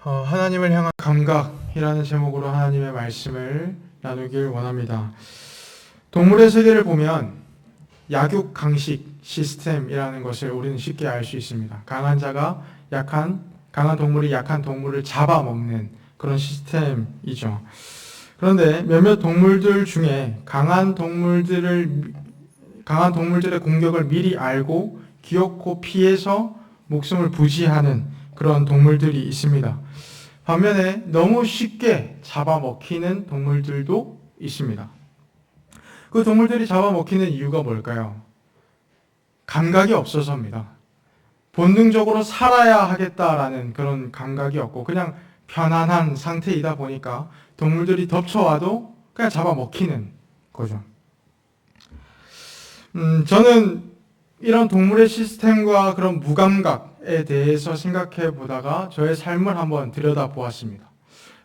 하나님을 향한 감각이라는 제목으로 하나님의 말씀을 나누길 원합니다. 동물의 세계를 보면 약육 강식 시스템이라는 것을 우리는 쉽게 알 수 있습니다. 강한 동물이 약한 동물을 잡아먹는 그런 시스템이죠. 그런데 몇몇 동물들 중에 강한 동물들의 공격을 미리 알고 기어코 피해서 목숨을 부지하는 그런 동물들이 있습니다. 반면에 너무 쉽게 잡아먹히는 동물들도 있습니다. 그 동물들이 잡아먹히는 이유가 뭘까요? 감각이 없어서입니다. 본능적으로 살아야 하겠다라는 그런 감각이 없고 그냥 편안한 상태이다 보니까 동물들이 덮쳐와도 그냥 잡아먹히는 거죠. 저는 이런 동물의 시스템과 그런 무감각에 대해서 생각해 보다가 저의 삶을 한번 들여다보았습니다.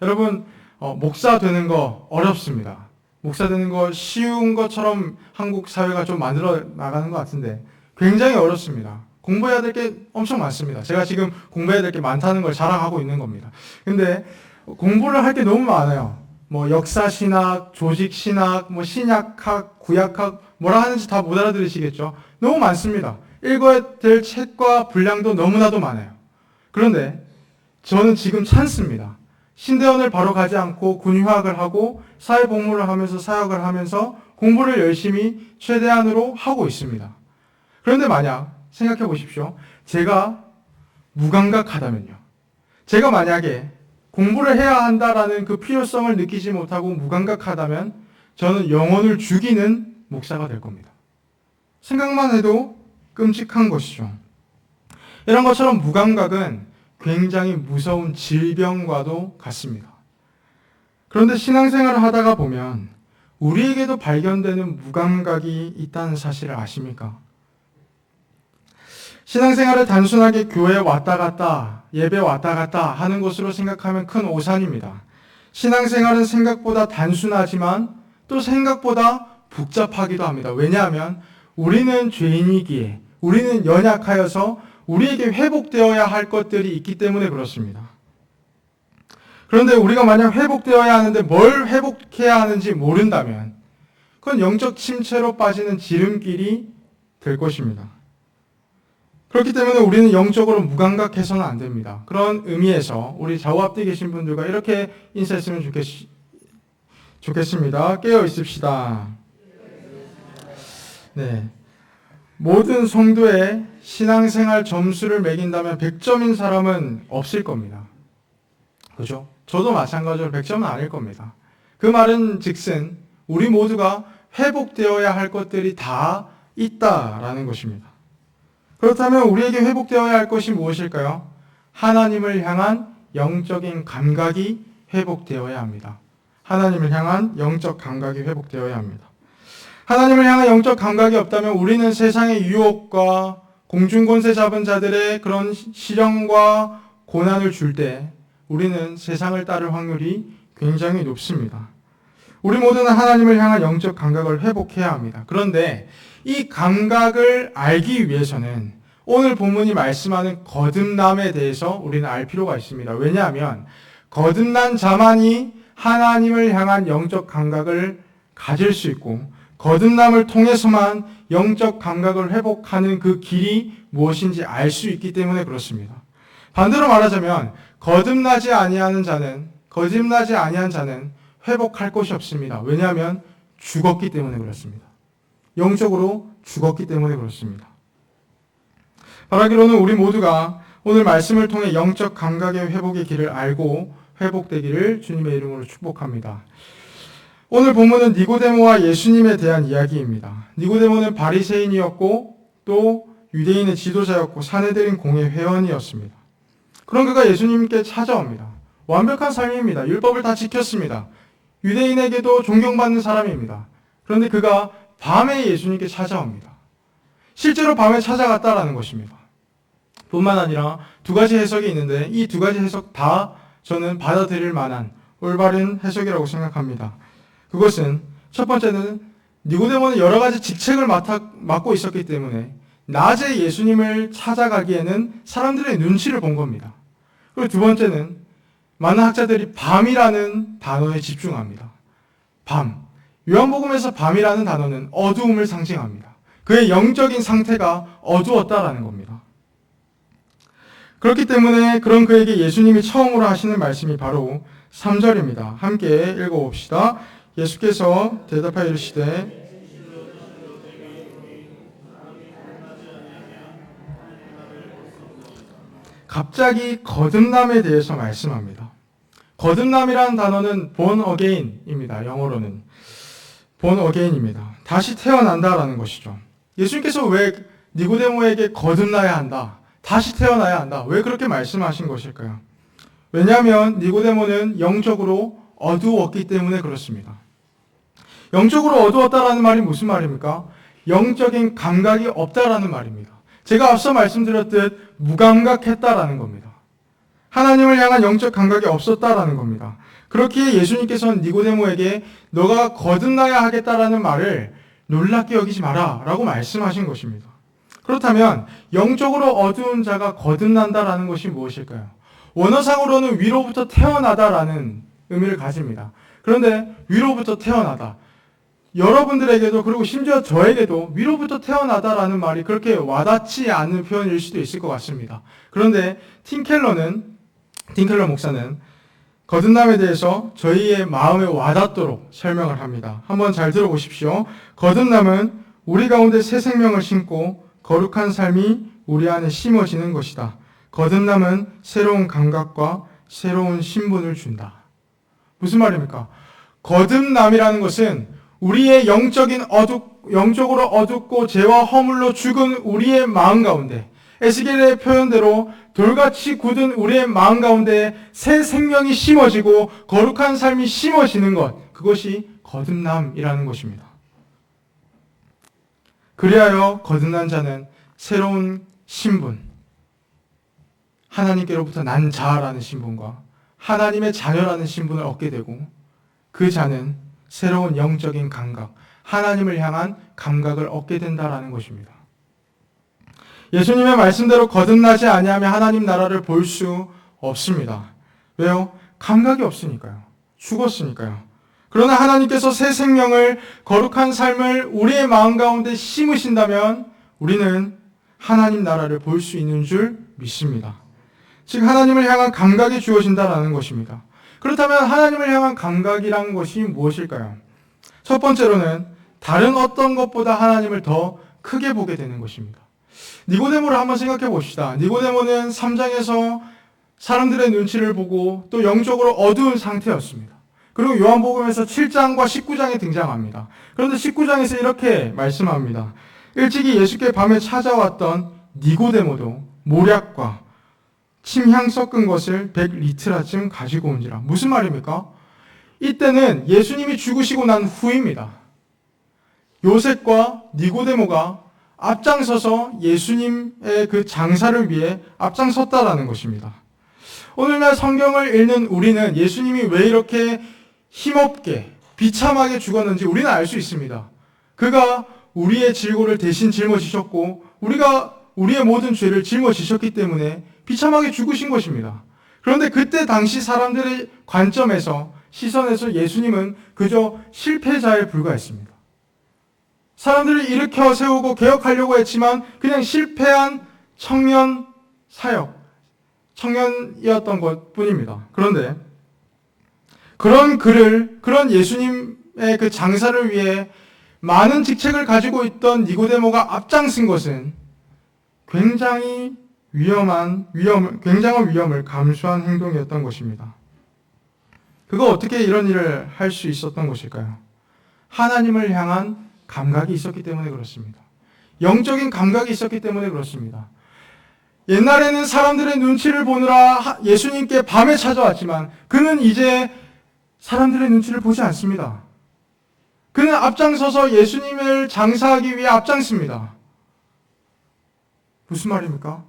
여러분, 목사 되는 거 어렵습니다. 목사 되는 거 쉬운 것처럼 한국 사회가 좀 만들어 나가는 것 같은데 굉장히 어렵습니다. 공부해야 될 게 엄청 많습니다. 제가 지금 공부해야 될 게 많다는 걸 자랑하고 있는 겁니다. 근데 공부를 할 게 너무 많아요. 역사신학, 조직신학, 신약학, 구약학, 뭐라 하는지 다 못 알아들으시겠죠? 너무 많습니다. 읽어야 될 책과 분량도 너무나도 많아요. 그런데 저는 지금 찬스입니다. 신대원을 바로 가지 않고 군휴학을 하고 사회복무를 하면서 사역을 하면서 공부를 열심히 최대한으로 하고 있습니다. 그런데 만약 생각해 보십시오. 제가 무감각하다면요. 제가 만약에 공부를 해야 한다라는 그 필요성을 느끼지 못하고 무감각하다면 저는 영혼을 죽이는 목사가 될 겁니다. 생각만 해도 끔찍한 것이죠. 이런 것처럼 무감각은 굉장히 무서운 질병과도 같습니다. 그런데 신앙생활을 하다가 보면 우리에게도 발견되는 무감각이 있다는 사실을 아십니까? 신앙생활을 단순하게 교회에 왔다 갔다, 예배 왔다 갔다 하는 것으로 생각하면 큰 오산입니다. 신앙생활은 생각보다 단순하지만 또 생각보다 복잡하기도 합니다. 왜냐하면 우리는 죄인이기에, 우리는 연약하여서 우리에게 회복되어야 할 것들이 있기 때문에 그렇습니다. 그런데 우리가 만약 회복되어야 하는데 뭘 회복해야 하는지 모른다면 그건 영적 침체로 빠지는 지름길이 될 것입니다. 그렇기 때문에 우리는 영적으로 무감각해서는 안 됩니다. 그런 의미에서 우리 좌우 앞뒤 계신 분들과 이렇게 인사했으면 좋겠습니다. 깨어 있읍시다. 네. 모든 성도의 신앙생활 점수를 매긴다면 100점인 사람은 없을 겁니다. 그죠? 저도 마찬가지로 100점은 아닐 겁니다. 그 말은 즉슨 우리 모두가 회복되어야 할 것들이 다 있다라는 것입니다. 그렇다면 우리에게 회복되어야 할 것이 무엇일까요? 하나님을 향한 영적인 감각이 회복되어야 합니다. 하나님을 향한 영적 감각이 회복되어야 합니다. 하나님을 향한 영적 감각이 없다면 우리는 세상의 유혹과 공중권세 잡은 자들의 그런 시련과 고난을 줄 때 우리는 세상을 따를 확률이 굉장히 높습니다. 우리 모두는 하나님을 향한 영적 감각을 회복해야 합니다. 그런데 이 감각을 알기 위해서는 오늘 본문이 말씀하는 거듭남에 대해서 우리는 알 필요가 있습니다. 왜냐하면 거듭난 자만이 하나님을 향한 영적 감각을 가질 수 있고 거듭남을 통해서만 영적 감각을 회복하는 그 길이 무엇인지 알 수 있기 때문에 그렇습니다. 반대로 말하자면 거듭나지 아니한 자는 회복할 것이 없습니다. 왜냐하면 죽었기 때문에 그렇습니다. 영적으로 죽었기 때문에 그렇습니다. 바라기로는 우리 모두가 오늘 말씀을 통해 영적 감각의 회복의 길을 알고 회복되기를 주님의 이름으로 축복합니다. 오늘 본문은 니고데모와 예수님에 대한 이야기입니다. 니고데모는 바리새인이었고 또 유대인의 지도자였고 사내들인 공회 회원이었습니다. 그런 그가 예수님께 찾아옵니다. 완벽한 삶입니다. 율법을 다 지켰습니다. 유대인에게도 존경받는 사람입니다. 그런데 그가 밤에 예수님께 찾아옵니다. 실제로 밤에 찾아갔다라는 것입니다. 뿐만 아니라 두 가지 해석이 있는데 이 두 가지 해석 다 저는 받아들일 만한 올바른 해석이라고 생각합니다. 그것은 첫 번째는 니고데모는 여러 가지 직책을 맡고 있었기 때문에 낮에 예수님을 찾아가기에는 사람들의 눈치를 본 겁니다. 그리고 두 번째는 많은 학자들이 밤이라는 단어에 집중합니다. 밤. 요한복음에서 밤이라는 단어는 어두움을 상징합니다. 그의 영적인 상태가 어두웠다라는 겁니다. 그렇기 때문에 그런 그에게 예수님이 처음으로 하시는 말씀이 바로 3절입니다. 함께 읽어봅시다. 예수께서 대답하여 이르시되 갑자기 거듭남에 대해서 말씀합니다. 거듭남이라는 단어는 born again입니다. 영어로는 born again입니다. 다시 태어난다라는 것이죠. 예수님께서 왜 니고데모에게 거듭나야 한다, 다시 태어나야 한다, 왜 그렇게 말씀하신 것일까요? 왜냐하면 니고데모는 영적으로 어두웠기 때문에 그렇습니다. 영적으로 어두웠다라는 말이 무슨 말입니까? 영적인 감각이 없다라는 말입니다. 제가 앞서 말씀드렸듯 무감각했다라는 겁니다. 하나님을 향한 영적 감각이 없었다라는 겁니다. 그렇기에 예수님께서는 니고데모에게 너가 거듭나야 하겠다라는 말을 놀랍게 여기지 마라 라고 말씀하신 것입니다. 그렇다면 영적으로 어두운 자가 거듭난다라는 것이 무엇일까요? 원어상으로는 위로부터 태어나다라는 의미를 가집니다. 그런데 위로부터 태어나다, 여러분들에게도 그리고 심지어 저에게도 위로부터 태어나다라는 말이 그렇게 와닿지 않는 표현일 수도 있을 것 같습니다. 그런데 틴켈러 목사는 거듭남에 대해서 저희의 마음에 와닿도록 설명을 합니다. 한번 잘 들어보십시오. 거듭남은 우리 가운데 새 생명을 심고 거룩한 삶이 우리 안에 심어지는 것이다. 거듭남은 새로운 감각과 새로운 신분을 준다. 무슨 말입니까? 거듭남이라는 것은 우리의 영적으로 어둡고 죄와 허물로 죽은 우리의 마음 가운데, 에스겔의 표현대로 돌같이 굳은 우리의 마음 가운데 새 생명이 심어지고 거룩한 삶이 심어지는 것, 그것이 거듭남이라는 것입니다. 그리하여 거듭난 자는 새로운 신분, 하나님께로부터 난 자라는 신분과 하나님의 자녀라는 신분을 얻게 되고, 그 자는 새로운 영적인 감각, 하나님을 향한 감각을 얻게 된다라는 것입니다. 예수님의 말씀대로 거듭나지 아니하면 하나님 나라를 볼 수 없습니다. 왜요? 감각이 없으니까요. 죽었으니까요. 그러나 하나님께서 새 생명을, 거룩한 삶을 우리의 마음 가운데 심으신다면 우리는 하나님 나라를 볼 수 있는 줄 믿습니다. 즉 하나님을 향한 감각이 주어진다라는 것입니다. 그렇다면 하나님을 향한 감각이란 것이 무엇일까요? 첫 번째로는 다른 어떤 것보다 하나님을 더 크게 보게 되는 것입니다. 니고데모를 한번 생각해 봅시다. 니고데모는 3장에서 사람들의 눈치를 보고 또 영적으로 어두운 상태였습니다. 그리고 요한복음에서 7장과 19장에 등장합니다. 그런데 19장에서 이렇게 말씀합니다. 일찍이 예수께 밤에 찾아왔던 니고데모도 모략과 침향 섞은 것을 100리트라쯤 가지고 온지라. 무슨 말입니까? 이때는 예수님이 죽으시고 난 후입니다. 요셉과 니고데모가 앞장서서 예수님의 그 장사를 위해 앞장섰다라는 것입니다. 오늘날 성경을 읽는 우리는 예수님이 왜 이렇게 힘없게 비참하게 죽었는지 우리는 알 수 있습니다. 그가 우리의 질고를 대신 짊어지셨고 우리가 우리의 모든 죄를 짊어지셨기 때문에 비참하게 죽으신 것입니다. 그런데 그때 당시 사람들의 관점에서, 시선에서 예수님은 그저 실패자에 불과했습니다. 사람들을 일으켜 세우고 개혁하려고 했지만 그냥 실패한 청년 사역, 청년이었던 것 뿐입니다. 그런데 그런 예수님의 그 장사를 위해 많은 직책을 가지고 있던 니고데모가 앞장선 것은 굉장한 위험을 감수한 행동이었던 것입니다. 그가 어떻게 이런 일을 할 수 있었던 것일까요? 하나님을 향한 감각이 있었기 때문에 그렇습니다. 영적인 감각이 있었기 때문에 그렇습니다. 옛날에는 사람들의 눈치를 보느라 예수님께 밤에 찾아왔지만 그는 이제 사람들의 눈치를 보지 않습니다. 그는 앞장서서 예수님을 장사하기 위해 앞장섭니다. 무슨 말입니까?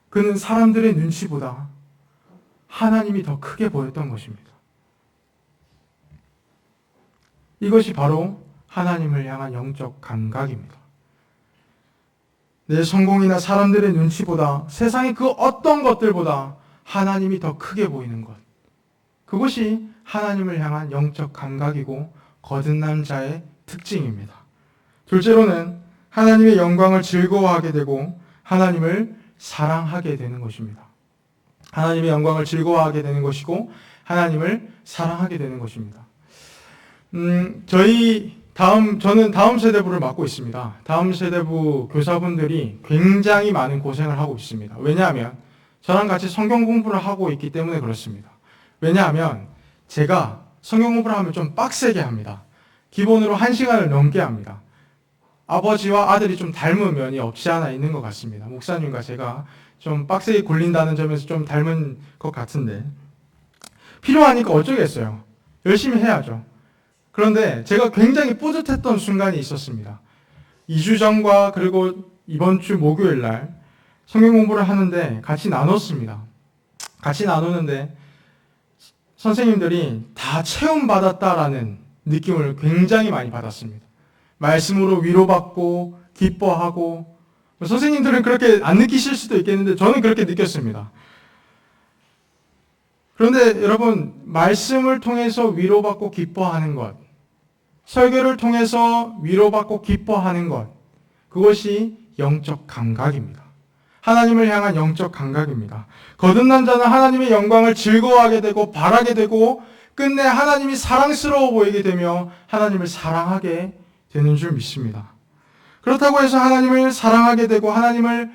그는 사람들의 눈치보다 하나님이 더 크게 보였던 것입니다. 이것이 바로 하나님을 향한 영적 감각입니다. 내 성공이나 사람들의 눈치보다, 세상의 그 어떤 것들보다 하나님이 더 크게 보이는 것. 그것이 하나님을 향한 영적 감각이고 거듭난 자의 특징입니다. 둘째로는 하나님의 영광을 즐거워하게 되고 하나님을 사랑하게 되는 것입니다. 하나님의 영광을 즐거워하게 되는 것이고 하나님을 사랑하게 되는 것입니다. 저는 다음 세대부를 맡고 있습니다. 다음 세대부 교사분들이 굉장히 많은 고생을 하고 있습니다. 왜냐하면 저랑 같이 성경 공부를 하고 있기 때문에 그렇습니다. 왜냐하면 제가 성경 공부를 하면 좀 빡세게 합니다. 기본으로 1시간을 넘게 합니다. 아버지와 아들이 좀 닮은 면이 없지 않아 있는 것 같습니다. 목사님과 제가 좀 빡세게 굴린다는 점에서 좀 닮은 것 같은데 필요하니까 어쩌겠어요. 열심히 해야죠. 그런데 제가 굉장히 뿌듯했던 순간이 있었습니다. 2주 전과 그리고 이번 주 목요일 날 성경 공부를 하는데 같이 나눴습니다. 같이 나누는데 선생님들이 다 체험받았다라는 느낌을 굉장히 많이 받았습니다. 말씀으로 위로받고 기뻐하고 선생님들은 그렇게 안 느끼실 수도 있겠는데 저는 그렇게 느꼈습니다. 그런데 여러분, 말씀을 통해서 위로받고 기뻐하는 것, 설교를 통해서 위로받고 기뻐하는 것, 그것이 영적 감각입니다. 하나님을 향한 영적 감각입니다. 거듭난 자는 하나님의 영광을 즐거워하게 되고 바라게 되고 끝내 하나님이 사랑스러워 보이게 되며 하나님을 사랑하게 되는 줄 믿습니다. 그렇다고 해서 하나님을 사랑하게 되고 하나님의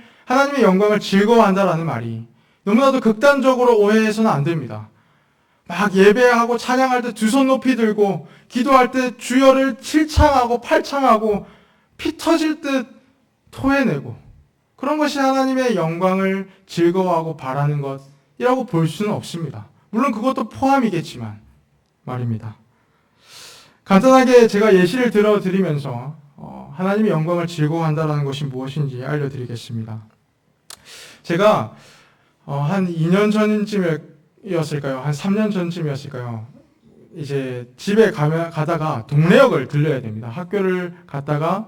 영광을 즐거워한다라는 말이 너무나도 극단적으로 오해해서는 안 됩니다. 막 예배하고 찬양할 때 두 손 높이 들고 기도할 때 주여를 칠창하고 팔창하고 피 터질 듯 토해내고 그런 것이 하나님의 영광을 즐거워하고 바라는 것이라고 볼 수는 없습니다. 물론 그것도 포함이겠지만 말입니다. 간단하게 제가 예시를 들어드리면서 하나님의 영광을 즐거워한다는 것이 무엇인지 알려드리겠습니다. 제가 한 2년 전쯤이었을까요? 한 3년 전쯤이었을까요? 이제 집에 가다가 동래역을 들려야 됩니다. 학교를 갔다가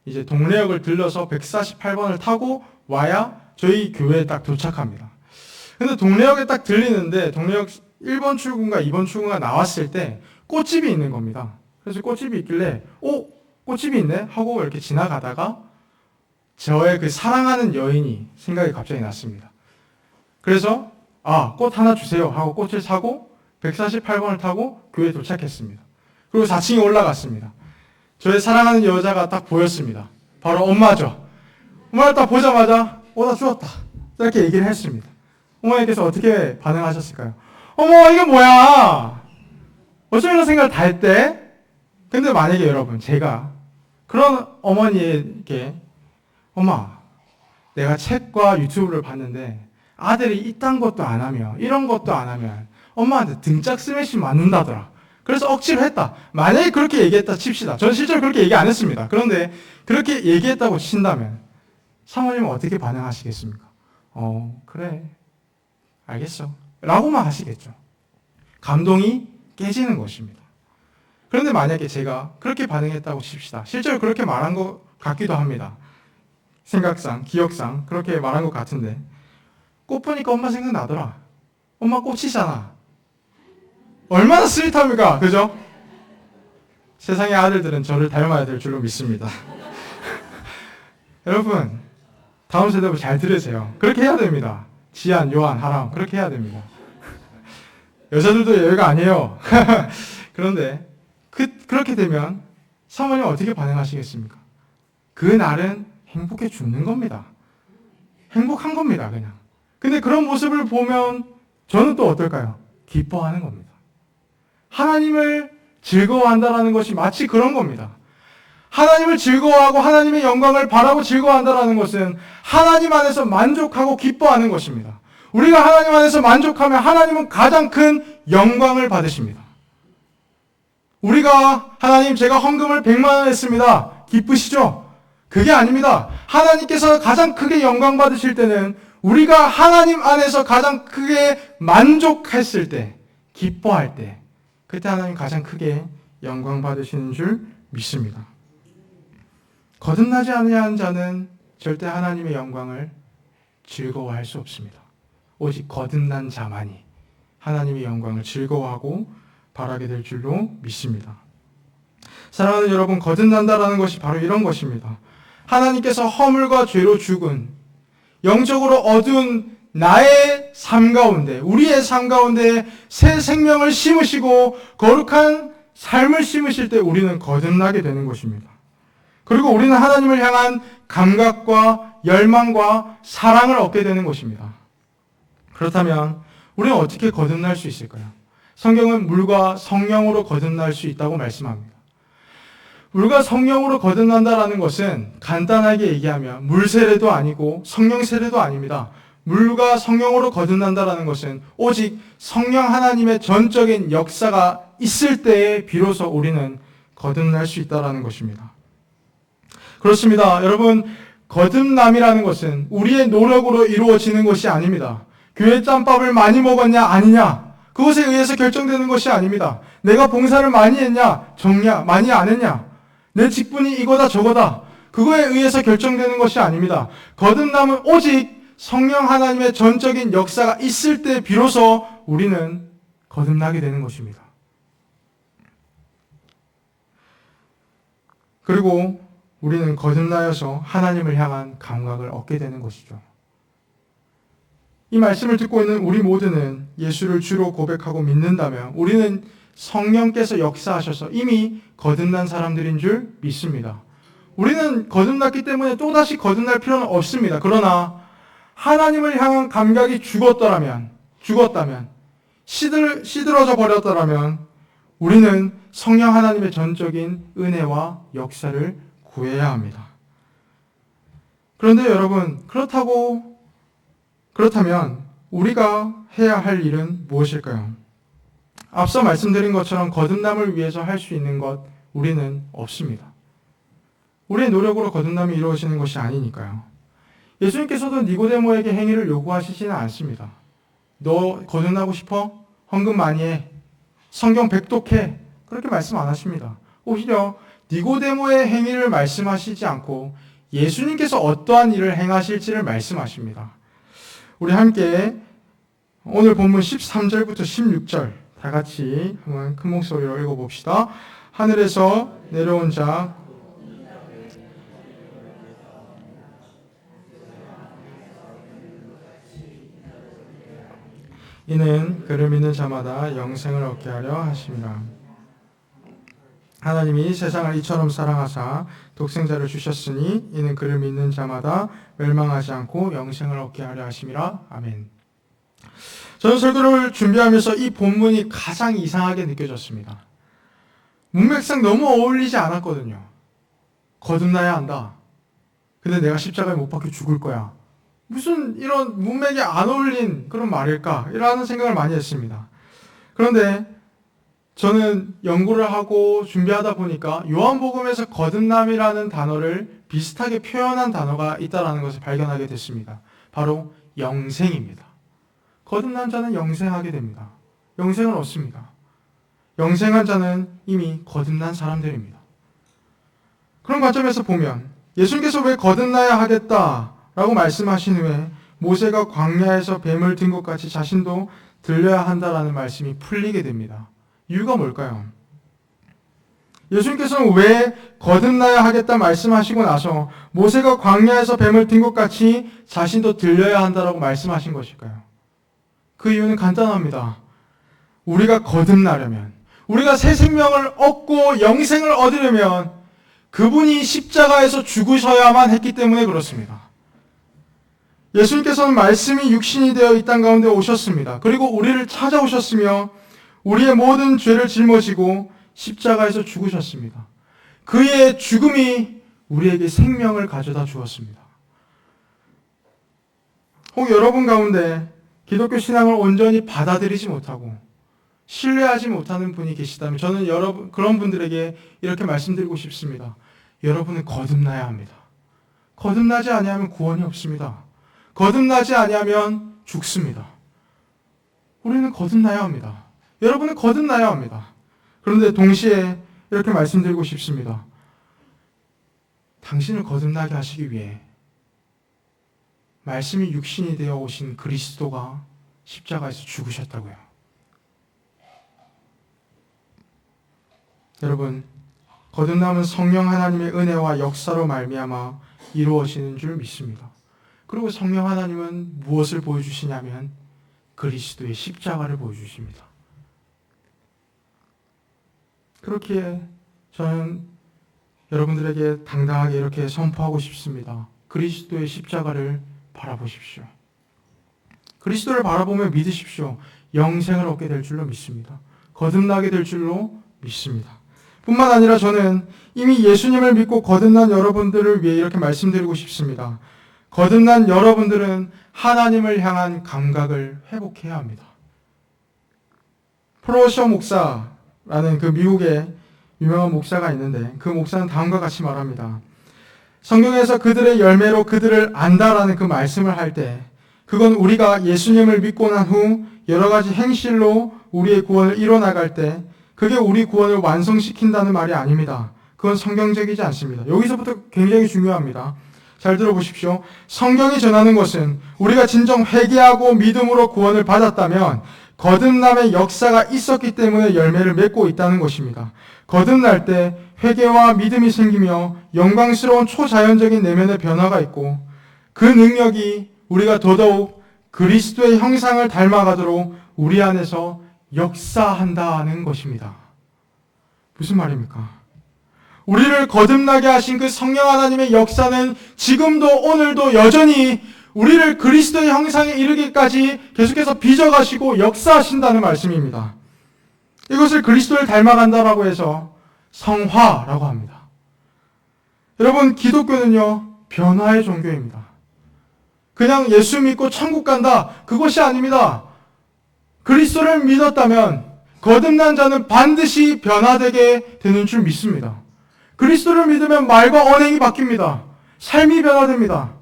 이제 동래역을 들러서 148번을 타고 와야 저희 교회에 딱 도착합니다. 근데 동래역에 딱 들리는데 동래역 1번 출구인가 2번 출구가 나왔을 때 꽃집이 있는 겁니다. 그래서 꽃집이 있길래 꽃집이 있네? 하고 이렇게 지나가다가 저의 그 사랑하는 여인이 생각이 갑자기 났습니다. 그래서 꽃 하나 주세요 하고 꽃을 사고 148번을 타고 교회에 도착했습니다. 그리고 4층에 올라갔습니다. 저의 사랑하는 여자가 딱 보였습니다. 바로 엄마죠. 엄마를 딱 보자마자 나 죽었다 이렇게 얘기를 했습니다. 어머니께서 어떻게 반응하셨을까요? 어머 이게 뭐야? 어쩜 이런 생각을 다 했대? 근데 만약에 여러분 제가 그런 어머니에게 엄마 내가 책과 유튜브를 봤는데 아들이 이딴 것도 안 하며 이런 것도 안 하면 엄마한테 등짝 스매시 맞는다더라. 그래서 억지로 했다. 만약에 그렇게 얘기했다 칩시다. 저는 실제로 그렇게 얘기 안 했습니다. 그런데 그렇게 얘기했다고 친다면 사모님은 어떻게 반응하시겠습니까? 그래 알겠어 라고만 하시겠죠. 감동이 깨지는 것입니다. 그런데 만약에 제가 그렇게 반응했다고 칩시다. 실제로 그렇게 말한 것 같기도 합니다. 생각상, 기억상 그렇게 말한 것 같은데 꽃 보니까 엄마 생각나더라. 엄마 꽃이잖아. 얼마나 스윗합니까? 그죠? 세상의 아들들은 저를 닮아야 될 줄로 믿습니다. 여러분, 다음 세대부 잘 들으세요. 그렇게 해야 됩니다. 지안, 요한, 하람 그렇게 해야 됩니다. 여자들도 여유가 아니에요. 그런데 그렇게 되면 사모님 어떻게 반응하시겠습니까? 그 날은 행복해 죽는 겁니다. 행복한 겁니다, 그냥. 근데 그런 모습을 보면 저는 또 어떨까요? 기뻐하는 겁니다. 하나님을 즐거워한다는 것이 마치 그런 겁니다. 하나님을 즐거워하고 하나님의 영광을 바라고 즐거워한다는 것은 하나님 안에서 만족하고 기뻐하는 것입니다. 우리가 하나님 안에서 만족하면 하나님은 가장 큰 영광을 받으십니다. 우리가 하나님 제가 헌금을 100만 원 했습니다. 기쁘시죠? 그게 아닙니다. 하나님께서 가장 크게 영광 받으실 때는 우리가 하나님 안에서 가장 크게 만족했을 때, 기뻐할 때, 그때 하나님 가장 크게 영광 받으시는 줄 믿습니다. 거듭나지 아니한 자는 절대 하나님의 영광을 즐거워할 수 없습니다. 오직 거듭난 자만이 하나님의 영광을 즐거워하고 바라게 될 줄로 믿습니다. 사랑하는 여러분, 거듭난다라는 것이 바로 이런 것입니다. 하나님께서 허물과 죄로 죽은 영적으로 어두운 나의 삶 가운데, 우리의 삶 가운데 새 생명을 심으시고 거룩한 삶을 심으실 때 우리는 거듭나게 되는 것입니다. 그리고 우리는 하나님을 향한 감각과 열망과 사랑을 얻게 되는 것입니다. 그렇다면 우리는 어떻게 거듭날 수 있을까요? 성경은 물과 성령으로 거듭날 수 있다고 말씀합니다. 물과 성령으로 거듭난다라는 것은 간단하게 얘기하면 물 세례도 아니고 성령 세례도 아닙니다. 물과 성령으로 거듭난다라는 것은 오직 성령 하나님의 전적인 역사가 있을 때에 비로소 우리는 거듭날 수 있다라는 것입니다. 그렇습니다. 여러분, 거듭남이라는 것은 우리의 노력으로 이루어지는 것이 아닙니다. 교회 짬밥을 많이 먹었냐 아니냐, 그것에 의해서 결정되는 것이 아닙니다. 내가 봉사를 많이 했냐 적냐, 많이 안 했냐, 내 직분이 이거다 저거다, 그거에 의해서 결정되는 것이 아닙니다. 거듭남은 오직 성령 하나님의 전적인 역사가 있을 때 비로소 우리는 거듭나게 되는 것입니다. 그리고 우리는 거듭나여서 하나님을 향한 감각을 얻게 되는 것이죠. 이 말씀을 듣고 있는 우리 모두는 예수를 주로 고백하고 믿는다면 우리는 성령께서 역사하셔서 이미 거듭난 사람들인 줄 믿습니다. 우리는 거듭났기 때문에 또다시 거듭날 필요는 없습니다. 그러나 하나님을 향한 감각이 죽었다면, 시들어져 버렸다면 우리는 성령 하나님의 전적인 은혜와 역사를 구해야 합니다. 그런데 여러분, 그렇다면 우리가 해야 할 일은 무엇일까요? 앞서 말씀드린 것처럼 거듭남을 위해서 할 수 있는 것 우리는 없습니다. 우리의 노력으로 거듭남이 이루어지는 것이 아니니까요. 예수님께서도 니고데모에게 행위를 요구하시지는 않습니다. 너 거듭나고 싶어? 헌금 많이 해. 성경 백독해. 그렇게 말씀 안 하십니다. 오히려 니고데모의 행위를 말씀하시지 않고 예수님께서 어떠한 일을 행하실지를 말씀하십니다. 우리 함께 오늘 본문 13절부터 16절 다 같이 한번 큰 목소리로 읽어봅시다. 하늘에서 내려온 자 이는 그를 믿는 자마다 영생을 얻게 하려 하심이라. 하나님이 세상을 이처럼 사랑하사 독생자를 주셨으니 이는 그를 믿는 자마다 멸망하지 않고 영생을 얻게 하려 하심이라. 아멘. 저는 설교를 준비하면서 이 본문이 가장 이상하게 느껴졌습니다. 문맥상 너무 어울리지 않았거든요. 거듭나야 한다. 근데 내가 십자가에 못 박혀 죽을 거야. 무슨 이런 문맥에 안 어울린 그런 말일까? 이라는 생각을 많이 했습니다. 그런데 저는 연구를 하고 준비하다 보니까 요한복음에서 거듭남이라는 단어를 비슷하게 표현한 단어가 있다는 것을 발견하게 됐습니다. 바로 영생입니다. 거듭난 자는 영생하게 됩니다. 영생을 얻습니다. 영생한 자는 이미 거듭난 사람들입니다. 그런 관점에서 보면 예수님께서 왜 거듭나야 하겠다라고 말씀하신 후에 모세가 광야에서 뱀을 든 것 같이 자신도 들려야 한다라는 말씀이 풀리게 됩니다. 이유가 뭘까요? 예수님께서는 왜 거듭나야 하겠다 말씀하시고 나서 모세가 광야에서 뱀을 든 것 같이 자신도 들려야 한다라고 말씀하신 것일까요? 그 이유는 간단합니다. 우리가 거듭나려면, 우리가 새 생명을 얻고 영생을 얻으려면 그분이 십자가에서 죽으셔야만 했기 때문에 그렇습니다. 예수님께서는 말씀이 육신이 되어 이 땅 가운데 오셨습니다. 그리고 우리를 찾아오셨으며 우리의 모든 죄를 짊어지고 십자가에서 죽으셨습니다. 그의 죽음이 우리에게 생명을 가져다 주었습니다. 혹 여러분 가운데 기독교 신앙을 온전히 받아들이지 못하고 신뢰하지 못하는 분이 계시다면 저는 여러분, 그런 분들에게 이렇게 말씀드리고 싶습니다. 여러분은 거듭나야 합니다. 거듭나지 아니하면 구원이 없습니다. 거듭나지 아니하면 죽습니다. 우리는 거듭나야 합니다. 여러분은 거듭나야 합니다. 그런데 동시에 이렇게 말씀드리고 싶습니다. 당신을 거듭나게 하시기 위해 말씀이 육신이 되어 오신 그리스도가 십자가에서 죽으셨다고요. 여러분, 거듭남은 성령 하나님의 은혜와 역사로 말미암아 이루어지는 줄 믿습니다. 그리고 성령 하나님은 무엇을 보여주시냐면 그리스도의 십자가를 보여주십니다. 그렇기에 저는 여러분들에게 당당하게 이렇게 선포하고 싶습니다. 그리스도의 십자가를 바라보십시오. 그리스도를 바라보며 믿으십시오. 영생을 얻게 될 줄로 믿습니다. 거듭나게 될 줄로 믿습니다. 뿐만 아니라 저는 이미 예수님을 믿고 거듭난 여러분들을 위해 이렇게 말씀드리고 싶습니다. 거듭난 여러분들은 하나님을 향한 감각을 회복해야 합니다. 프로셔 목사라는 그 미국의 유명한 목사가 있는데 그 목사는 다음과 같이 말합니다. 성경에서 그들의 열매로 그들을 안다라는 그 말씀을 할 때 그건 우리가 예수님을 믿고 난 후 여러 가지 행실로 우리의 구원을 이뤄나갈 때 그게 우리 구원을 완성시킨다는 말이 아닙니다. 그건 성경적이지 않습니다. 여기서부터 굉장히 중요합니다. 잘 들어보십시오. 성경이 전하는 것은 우리가 진정 회개하고 믿음으로 구원을 받았다면 거듭남의 역사가 있었기 때문에 열매를 맺고 있다는 것입니다. 거듭날 때 회개와 믿음이 생기며 영광스러운 초자연적인 내면의 변화가 있고 그 능력이 우리가 더더욱 그리스도의 형상을 닮아가도록 우리 안에서 역사한다는 것입니다. 무슨 말입니까? 우리를 거듭나게 하신 그 성령 하나님의 역사는 지금도 오늘도 여전히 우리를 그리스도의 형상에 이르기까지 계속해서 빚어가시고 역사하신다는 말씀입니다. 이것을 그리스도를 닮아간다라고 해서 성화라고 합니다. 여러분, 기독교는요, 변화의 종교입니다. 그냥 예수 믿고 천국 간다, 그것이 아닙니다. 그리스도를 믿었다면 거듭난 자는 반드시 변화되게 되는 줄 믿습니다. 그리스도를 믿으면 말과 언행이 바뀝니다. 삶이 변화됩니다.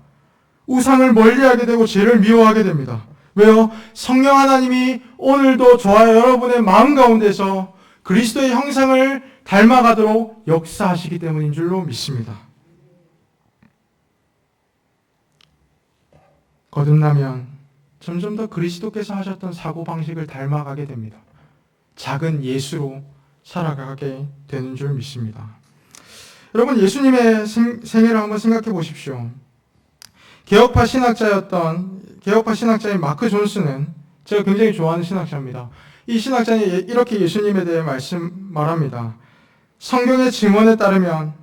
우상을 멀리하게 되고 죄를 미워하게 됩니다. 왜요? 성령 하나님이 오늘도 저와 여러분의 마음 가운데서 그리스도의 형상을 닮아가도록 역사하시기 때문인 줄로 믿습니다. 거듭나면 점점 더 그리스도께서 하셨던 사고방식을 닮아가게 됩니다. 작은 예수로 살아가게 되는 줄 믿습니다. 여러분, 예수님의 생애를 한번 생각해 보십시오. 개혁파 신학자인 마크 존스는 제가 굉장히 좋아하는 신학자입니다. 이 신학자는 이렇게 예수님에 대해 말합니다. 성경의 증언에 따르면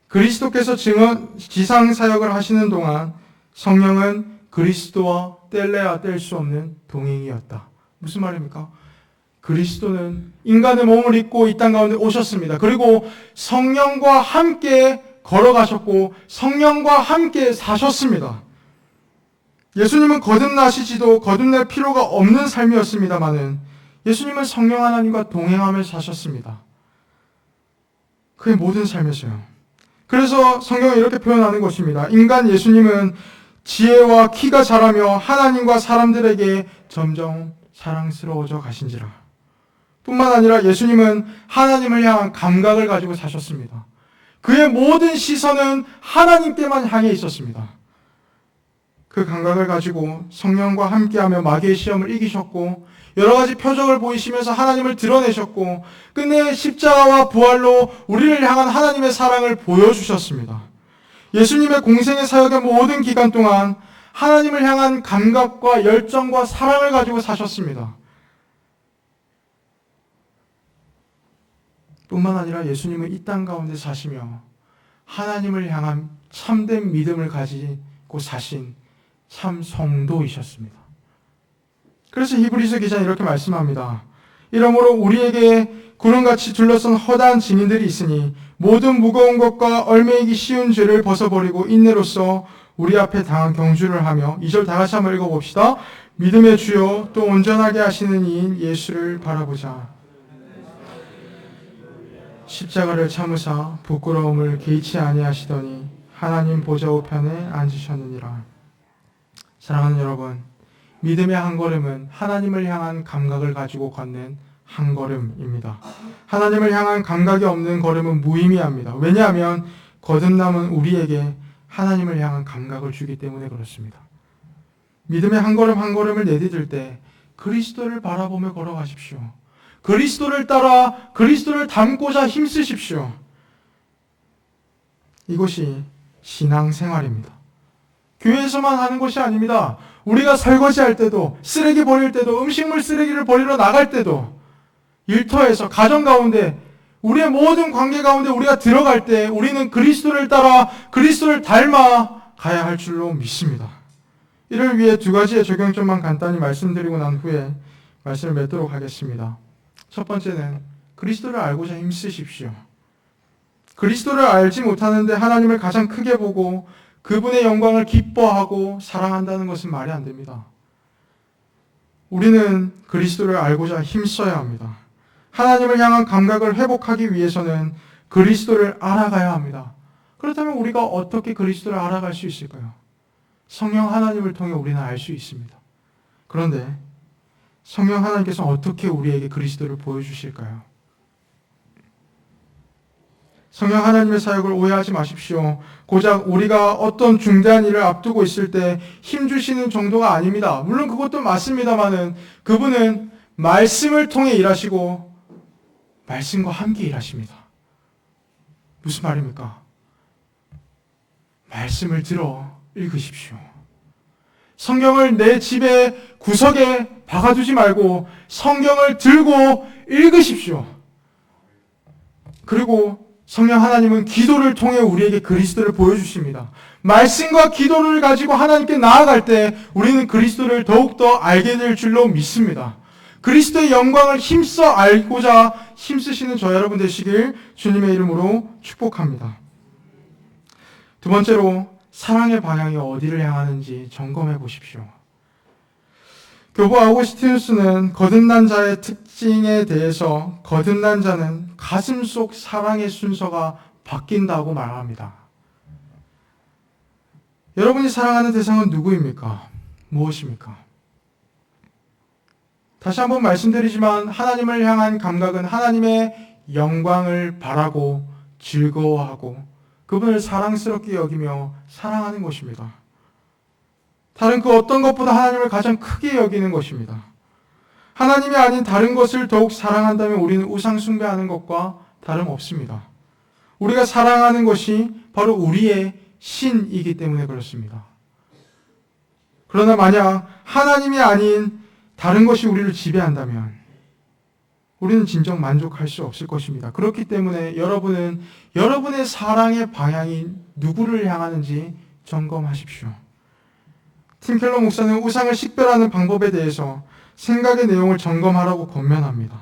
그리스도께서 지상 사역을 하시는 동안 성령은 그리스도와 뗄래야 뗄 수 없는 동행이었다. 무슨 말입니까? 그리스도는 인간의 몸을 입고 이 땅 가운데 오셨습니다. 그리고 성령과 함께 걸어가셨고 성령과 함께 사셨습니다. 예수님은 거듭나시지도 거듭날 필요가 없는 삶이었습니다마는 예수님은 성령 하나님과 동행하며 사셨습니다. 그의 모든 삶에서요. 그래서 성경은 이렇게 표현하는 것입니다. 인간 예수님은 지혜와 키가 자라며 하나님과 사람들에게 점점 사랑스러워져 가신지라. 뿐만 아니라 예수님은 하나님을 향한 감각을 가지고 사셨습니다. 그의 모든 시선은 하나님께만 향해 있었습니다. 그 감각을 가지고 성령과 함께하며 마귀의 시험을 이기셨고 여러 가지 표적을 보이시면서 하나님을 드러내셨고 끝내 십자가와 부활로 우리를 향한 하나님의 사랑을 보여주셨습니다. 예수님의 공생의 사역의 모든 기간 동안 하나님을 향한 감각과 열정과 사랑을 가지고 사셨습니다. 뿐만 아니라 예수님은 이 땅 가운데 사시며 하나님을 향한 참된 믿음을 가지고 사신 참 성도이셨습니다. 그래서 히브리서 기자는 이렇게 말씀합니다. 이러므로 우리에게 구름같이 둘러싼 허다한 증인들이 있으니 모든 무거운 것과 얽매이기 쉬운 죄를 벗어버리고 인내로써 우리 앞에 당한 경주를 하며 2절 다 같이 한번 읽어봅시다. 믿음의 주요 또 온전하게 하시는 이인 예수를 바라보자. 십자가를 참으사 부끄러움을 개의치 아니하시더니 하나님 보좌 우편에 앉으셨느니라. 사랑하는 여러분, 믿음의 한 걸음은 하나님을 향한 감각을 가지고 걷는 한 걸음입니다. 하나님을 향한 감각이 없는 걸음은 무의미합니다. 왜냐하면 거듭남은 우리에게 하나님을 향한 감각을 주기 때문에 그렇습니다. 믿음의 한 걸음 한 걸음을 내디딜 때 그리스도를 바라보며 걸어가십시오. 그리스도를 따라 그리스도를 닮고자 힘쓰십시오. 이것이 신앙생활입니다. 교회에서만 하는 것이 아닙니다. 우리가 설거지할 때도, 쓰레기 버릴 때도, 음식물 쓰레기를 버리러 나갈 때도, 일터에서, 가정 가운데, 우리의 모든 관계 가운데 우리가 들어갈 때 우리는 그리스도를 따라 그리스도를 닮아 가야 할 줄로 믿습니다. 이를 위해 두 가지의 적용점만 간단히 말씀드리고 난 후에 말씀을 맺도록 하겠습니다. 첫 번째는 그리스도를 알고자 힘쓰십시오. 그리스도를 알지 못하는데 하나님을 가장 크게 보고 그분의 영광을 기뻐하고 사랑한다는 것은 말이 안 됩니다. 우리는 그리스도를 알고자 힘써야 합니다. 하나님을 향한 감각을 회복하기 위해서는 그리스도를 알아가야 합니다. 그렇다면 우리가 어떻게 그리스도를 알아갈 수 있을까요? 성령 하나님을 통해 우리는 알 수 있습니다. 그런데 성령 하나님께서 어떻게 우리에게 그리스도를 보여주실까요? 성령 하나님의 사역을 오해하지 마십시오. 고작 우리가 어떤 중대한 일을 앞두고 있을 때 힘주시는 정도가 아닙니다. 물론 그것도 맞습니다만은 그분은 말씀을 통해 일하시고 말씀과 함께 일하십니다. 무슨 말입니까? 말씀을 들어 읽으십시오. 성경을 내 집의 구석에 박아두지 말고 성경을 들고 읽으십시오. 그리고 성령 하나님은 기도를 통해 우리에게 그리스도를 보여주십니다. 말씀과 기도를 가지고 하나님께 나아갈 때 우리는 그리스도를 더욱더 알게 될 줄로 믿습니다. 그리스도의 영광을 힘써 알고자 힘쓰시는 저 여러분 되시길 주님의 이름으로 축복합니다. 두 번째로 사랑의 방향이 어디를 향하는지 점검해 보십시오. 교부 아우구스티누스는 거듭난 자의 특징에 대해서 거듭난 자는 가슴 속 사랑의 순서가 바뀐다고 말합니다. 여러분이 사랑하는 대상은 누구입니까? 무엇입니까? 다시 한번 말씀드리지만 하나님을 향한 감각은 하나님의 영광을 바라고 즐거워하고 그분을 사랑스럽게 여기며 사랑하는 것입니다. 다른 그 어떤 것보다 하나님을 가장 크게 여기는 것입니다. 하나님이 아닌 다른 것을 더욱 사랑한다면 우리는 우상 숭배하는 것과 다름없습니다. 우리가 사랑하는 것이 바로 우리의 신이기 때문에 그렇습니다. 그러나 만약 하나님이 아닌 다른 것이 우리를 지배한다면 우리는 진정 만족할 수 없을 것입니다. 그렇기 때문에 여러분은 여러분의 사랑의 방향이 누구를 향하는지 점검하십시오. 팀 켈러 목사는 우상을 식별하는 방법에 대해서 생각의 내용을 점검하라고 권면합니다.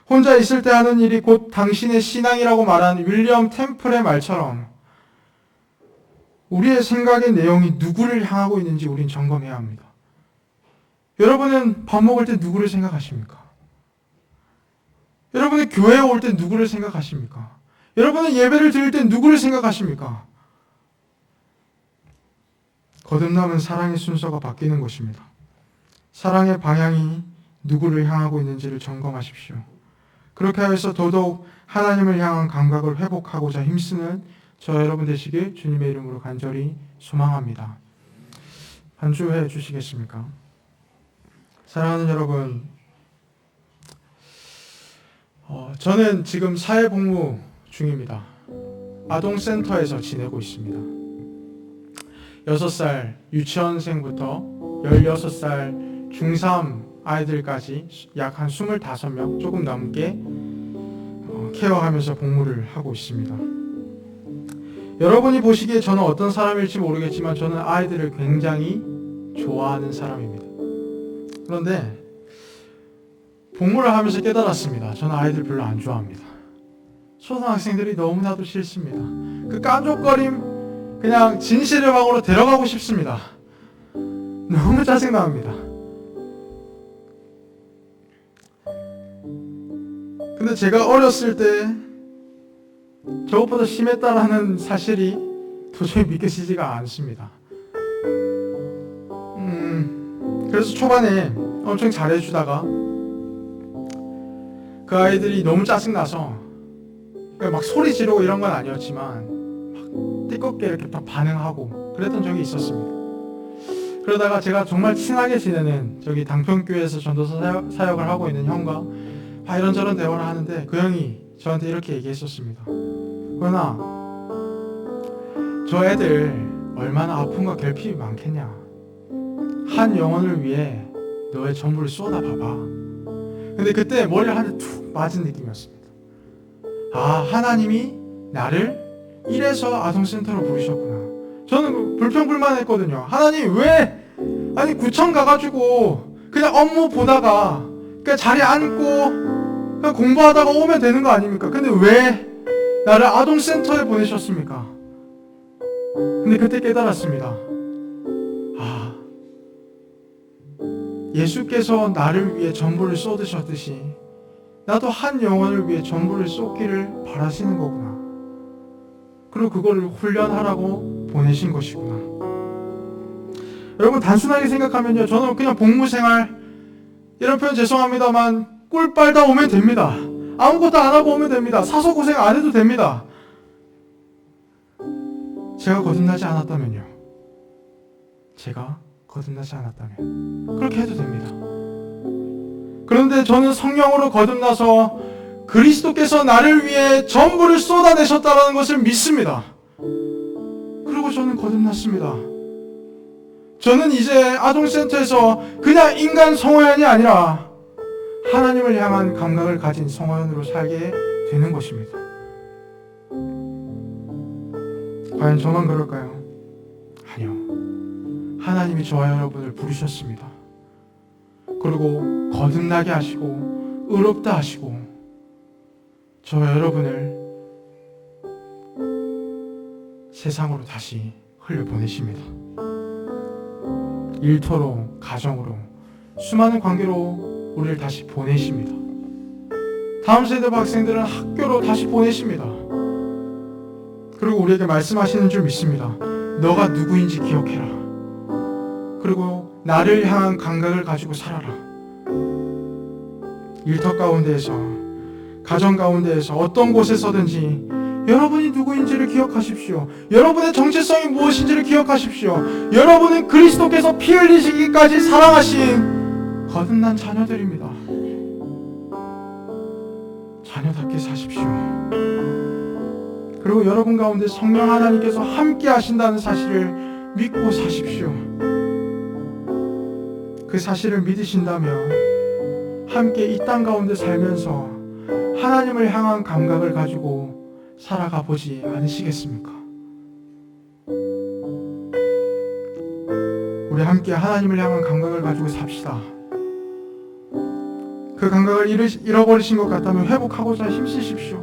혼자 있을 때 하는 일이 곧 당신의 신앙이라고 말한 윌리엄 템플의 말처럼 우리의 생각의 내용이 누구를 향하고 있는지 우린 점검해야 합니다. 여러분은 밥 먹을 때 누구를 생각하십니까? 여러분은 교회에 올 때 누구를 생각하십니까? 여러분은 예배를 드릴 때 누구를 생각하십니까? 거듭남은 사랑의 순서가 바뀌는 것입니다. 사랑의 방향이 누구를 향하고 있는지를 점검하십시오. 그렇게 해서 더더욱 하나님을 향한 감각을 회복하고자 힘쓰는 저 여러분 되시길 주님의 이름으로 간절히 소망합니다. 반주해 주시겠습니까? 사랑하는 여러분, 저는 지금 사회복무 중입니다. 아동센터에서 지내고 있습니다. 6살 유치원생부터 16살 중3 아이들까지 약 한 25명 조금 넘게 케어하면서 복무를 하고 있습니다. 여러분이 보시기에 저는 어떤 사람일지 모르겠지만 저는 아이들을 굉장히 좋아하는 사람입니다. 그런데 복무를 하면서 깨달았습니다. 저는 아이들 별로 안 좋아합니다. 초등학생들이 너무나도 싫습니다. 그 깐족거림 그냥 진실의 방으로 데려가고 싶습니다. 너무 짜증납니다. 근데 제가 어렸을 때 저것보다 심했다라는 사실이 도저히 믿겨지지가 않습니다. 그래서 초반에 엄청 잘해주다가 그 아이들이 너무 짜증나서 막 소리 지르고 이런 건 아니었지만 띠껍게 이렇게 막 반응하고 그랬던 적이 있었습니다. 그러다가 제가 정말 친하게 지내는 저기 당평교회에서 전도사 사역을 하고 있는 형과 이런저런 대화를 하는데 그 형이 저한테 이렇게 얘기했었습니다. 그러나 저 애들 얼마나 아픔과 결핍이 많겠냐. 한 영혼을 위해 너의 전부를 쏟아봐봐. 근데 그때 머리를 한 대 툭 맞은 느낌이었습니다. 아, 하나님이 나를 이래서 아동센터로 부르셨구나. 저는 불평불만했거든요. 하나님 왜 아니 구청 가가지고 그냥 업무 보다가 그냥 자리에 앉고 그냥 공부하다가 오면 되는 거 아닙니까? 근데 왜 나를 아동센터에 보내셨습니까? 근데 그때 깨달았습니다. 아, 예수께서 나를 위해 전부를 쏟으셨듯이 나도 한 영혼을 위해 전부를 쏟기를 바라시는 거구나. 그리고 그거를 훈련하라고 보내신 것이구나. 여러분 단순하게 생각하면요, 저는 그냥 복무생활, 이런 표현 죄송합니다만 꿀 빨다 오면 됩니다. 아무것도 안 하고 오면 됩니다. 사서 고생 안 해도 됩니다. 제가 거듭나지 않았다면요. 그렇게 해도 됩니다. 그런데 저는 성령으로 거듭나서 그리스도께서 나를 위해 전부를 쏟아내셨다는 것을 믿습니다. 그리고 저는 거듭났습니다. 저는 이제 아동센터에서 그냥 인간 성호연이 아니라 하나님을 향한 감각을 가진 성호연으로 살게 되는 것입니다. 과연 저만 그럴까요? 아니요. 하나님이 저와 여러분을 부르셨습니다. 그리고 거듭나게 하시고 의롭다 하시고 저와 여러분을 세상으로 다시 흘려보내십니다. 일터로, 가정으로, 수많은 관계로 우리를 다시 보내십니다. 다음 세대 학생들은 학교로 다시 보내십니다. 그리고 우리에게 말씀하시는 줄 믿습니다. 너가 누구인지 기억해라. 그리고 나를 향한 감각을 가지고 살아라. 일터 가운데에서, 가정 가운데에서, 어떤 곳에서든지 여러분이 누구인지를 기억하십시오. 여러분의 정체성이 무엇인지를 기억하십시오. 여러분은 그리스도께서 피 흘리시기까지 사랑하신 거듭난 자녀들입니다. 자녀답게 사십시오. 그리고 여러분 가운데 성령 하나님께서 함께 하신다는 사실을 믿고 사십시오. 그 사실을 믿으신다면 함께 이 땅 가운데 살면서 하나님을 향한 감각을 가지고 살아가 보지 않으시겠습니까? 우리 함께 하나님을 향한 감각을 가지고 삽시다. 그 감각을 잃어버리신 것 같다면 회복하고자 힘쓰십시오.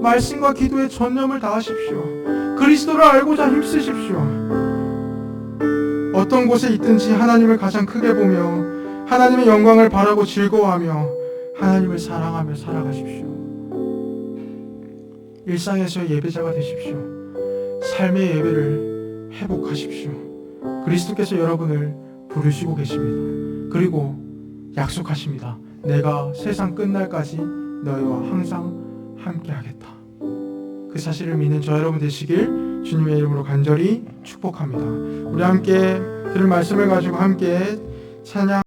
말씀과 기도에 전념을 다하십시오. 그리스도를 알고자 힘쓰십시오. 어떤 곳에 있든지 하나님을 가장 크게 보며 하나님의 영광을 바라고 즐거워하며 하나님을 사랑하며 살아가십시오. 일상에서의 예배자가 되십시오. 삶의 예배를 회복하십시오. 그리스도께서 여러분을 부르시고 계십니다. 그리고 약속하십니다. 내가 세상 끝날까지 너희와 항상 함께하겠다. 그 사실을 믿는 저 여러분 되시길 주님의 이름으로 간절히 축복합니다. 우리 함께 들은 말씀을 가지고 함께 찬양